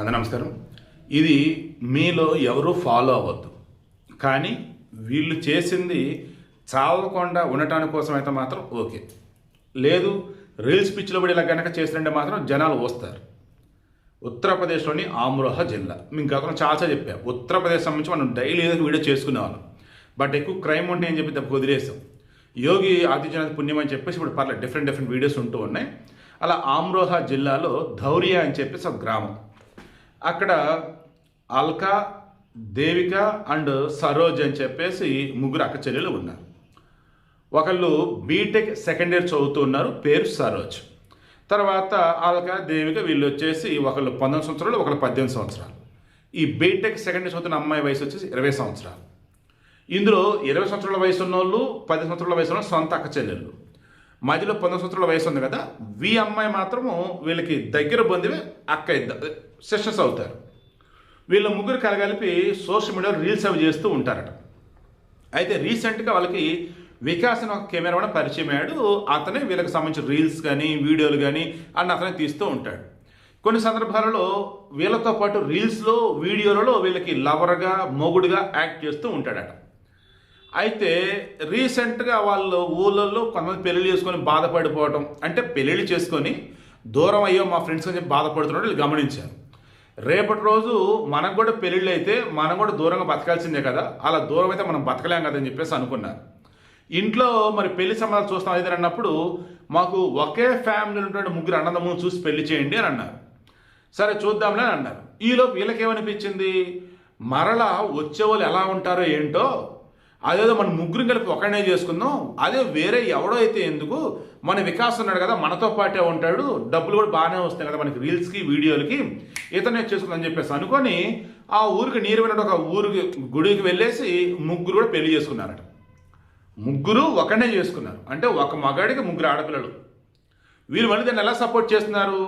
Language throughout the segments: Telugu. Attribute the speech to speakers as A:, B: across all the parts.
A: అందరూ నమస్కారం. ఇది మీలో ఎవరు ఫాలో అవ్వద్దు, కానీ వీళ్ళు చేసింది చావకుండా ఉండటానికి కోసం అయితే మాత్రం ఓకే. లేదు రీల్స్ పిచ్చిలో పడి ఇలా కనుక చేస్తుంటే మాత్రం జనాలు వస్తారు. ఉత్తరప్రదేశ్లోని ఆమ్రోహా జిల్లా మీకు గతంలో చాలా చెప్పాం. ఉత్తరప్రదేశ్ సంబంధించి మనం డైలీ ఏదో వీడియో చేసుకునేవాళ్ళం. బట్ ఎక్కువ క్రైమ్ ఉంటే అని చెప్పి తప్ప వదిలేసాం. యోగి ఆదిత్యనాథ్ పుణ్యం అని చెప్పేసి ఇప్పుడు పర్లేదు డిఫరెంట్ వీడియోస్ ఉంటూ ఉన్నాయి. అలా ఆమ్రోహా జిల్లాలో ధౌరియా అని చెప్పేసి ఒక గ్రామం. అక్కడ అల్కా, దేవిక అండ్ సరోజ్ అని చెప్పేసి ముగ్గురు అక్క చెల్లెలు ఉన్నారు. ఒకళ్ళు బీటెక్ సెకండ్ ఇయర్ చదువుతూ ఉన్నారు, పేరు సరోజ్. తర్వాత అల్కా, దేవిక వీళ్ళు వచ్చేసి ఒకళ్ళు 19 సంవత్సరాలు, ఒకళ్ళు 18 సంవత్సరాలు. ఈ బీటెక్ సెకండ్ ఇయర్ చదువుతున్న అమ్మాయి వయసు వచ్చేసి 20 సంవత్సరాలు. ఇందులో 20 సంవత్సరాల వయసు ఉన్న వాళ్ళు, 10 సంవత్సరాల వయసు ఉన్న సొంత అక్క చెల్లెళ్ళు. మధ్యలో 19 సంవత్సరాల వయసు ఉంది కదా, ఈ అమ్మాయి మాత్రము వీళ్ళకి దగ్గర బంధువే, అక్క ఇద్దరు సిస్టర్స్ అవుతారు. వీళ్ళ ముగ్గురు కలగలిపి సోషల్ మీడియాలో రీల్స్ అవి చేస్తూ ఉంటారట. అయితే రీసెంట్గా వాళ్ళకి వికాస్ అని ఒక కెమెరా పరిచయం అయ్యాడు. అతనే వీళ్ళకి సంబంధించిన రీల్స్ కానీ వీడియోలు కానీ అతనే తీస్తూ ఉంటాడు. కొన్ని సందర్భాలలో వీళ్ళతో పాటు రీల్స్లో వీడియోలలో వీళ్ళకి లవర్గా మొగుడుగా యాక్ట్ చేస్తూ ఉంటాడట. అయితే రీసెంట్గా వాళ్ళు ఊళ్ళల్లో కొంతమంది పెళ్లి చేసుకొని బాధపడిపోవటం, అంటే పెళ్ళిళ్ళు చేసుకొని దూరం అయ్యో మా ఫ్రెండ్స్ అని చెప్పి బాధపడుతున్నాడు వీళ్ళు గమనించారు. రేపటి రోజు మనకు కూడా పెళ్ళిళ్ళు అయితే మనం కూడా దూరంగా బతకాల్సిందే కదా, అలా దూరం అయితే మనం బతకలేం కదా అని చెప్పేసి అనుకున్నారు. ఇంట్లో మరి పెళ్లి సంబంధాలు చూస్తాం అయితే అన్నప్పుడు మాకు ఒకే ఫ్యామిలీలో ఉన్నటువంటి ముగ్గురు అన్నదమ్ములు చూసి పెళ్లి చేయండి అని అన్నారు. సరే చూద్దాంలే అని అన్నారు. ఈలోపు వీళ్ళకేమనిపించింది, మరలా వచ్చేవాళ్ళు ఎలా ఉంటారో ఏంటో, అదేదో మన ముగ్గురు కలిపి ఒకనే చేసుకుందాం, అదే వేరే ఎవడో అయితే ఎందుకు, మన వికాస్ ఉన్నాడు కదా మనతో పాటే ఉంటాడు, డబ్బులు కూడా బాగానే వస్తాయి కదా మనకి రీల్స్కి వీడియోలకి, ఇతనే చేసుకుందని చెప్పేసి అనుకొని ఆ ఊరికి నీరు వినట్టు ఒక ఊరికి గుడికి వెళ్ళేసి ముగ్గురు కూడా పెళ్లి చేసుకున్నారట. ముగ్గురు ఒకనే చేసుకున్నారు, అంటే ఒక మగాడికి ముగ్గురు ఆడపిల్లలు. వీళ్ళు మళ్ళీ దాన్ని ఎలా సపోర్ట్ చేస్తున్నారు,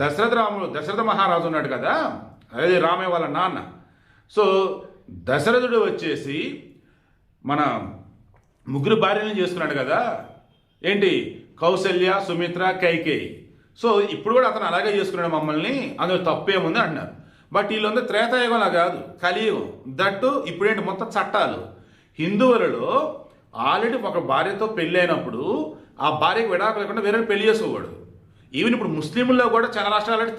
A: దశరథ మహారాజు ఉన్నాడు కదా, అదే రామయ్య వాళ్ళ నాన్న. సో దశరథుడు వచ్చేసి మన ముగ్గురు భార్యలను చేసుకున్నాడు కదా, ఏంటి కౌసల్య, సుమిత్ర, కైకేయి. సో ఇప్పుడు కూడా అతను అలాగే చేసుకున్నాడు మమ్మల్ని, అందులో తప్పేముంది అంటున్నారు. బట్ వీళ్ళందరూ త్రేతాయుగంలా కాదు, కలియుగం. దట్టు ఇప్పుడేంటి మొత్తం చట్టాలు. హిందువులలో ఆల్రెడీ ఒక భార్యతో పెళ్ళి అయినప్పుడు ఆ భార్యకు విడాకులు లేకుండా వేరే పెళ్లి చేసుకోకూడదు. ఈవెన్ ఇప్పుడు ముస్లింల్లో కూడా చాలా రాష్ట్రాలు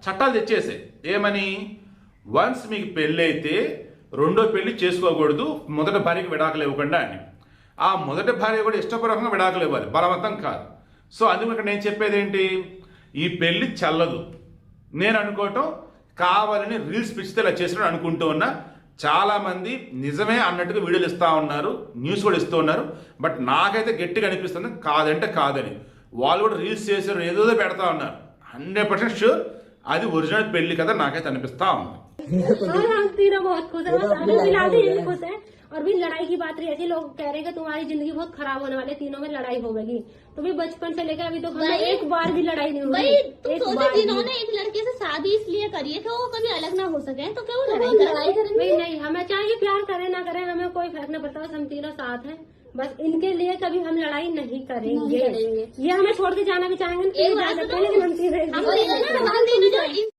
A: చట్టాలు తెచ్చేసాయి. ఏమని, వన్స్ మీకు పెళ్ళి అయితే రెండో పెళ్లి చేసుకోకూడదు, మొదటి భార్యకి విడాకులు ఇవ్వకుండా అని. ఆ మొదటి భార్య కూడా ఇష్టపూర్వకంగా విడాకులు ఇవ్వాలి, బలవంతం కాదు. సో అందుకు ఇక్కడ నేను చెప్పేది ఏంటి, ఈ పెళ్లి చల్లదు. నేను అనుకోవటం కావాలని రీల్స్ పిచ్చితే ఇలా చేసినట్టు అనుకుంటూ ఉన్నా. చాలామంది నిజమే అన్నట్టుగా వీడియోలు ఇస్తూ ఉన్నారు, న్యూస్ కూడా ఇస్తూ ఉన్నారు. బట్ నాకైతే గట్టిగా అనిపిస్తుంది కాదంటే కాదని. వాళ్ళు కూడా రీల్స్ చేసారు, ఏదో పెడతా ఉన్నారు. 100% షూర్ అది ఒరిజినల్ పెళ్లి కదా నాకైతే అనిపిస్తా ఉంది.
B: हम तीनों बहुत खुश है, फिलहाल तो यही खुश है। और भी लड़ाई की बात रही है, लोग कह रहे हैं कि तुम्हारी जिंदगी बहुत खराब होने वाले, तीनों में लड़ाई होगी। तो भी बचपन से लेकर अभी तो एक बार भी लड़ाई नहीं हुई।
C: जिन्होंने एक लड़के से शादी इसलिए करी है कि वो कभी अलग ना हो सके, तो क्या वो लड़ाई करेंगे?
B: नहीं, हमें चाहे प्यार करें ना करें, हमें कोई फर्क नहीं पड़ता, हम तीनों साथ हैं। बस इनके लिए कभी हम लड़ाई नहीं करेंगे। ये हमें छोड़ के जाना भी चाहेंगे, लेकिन हम तीनों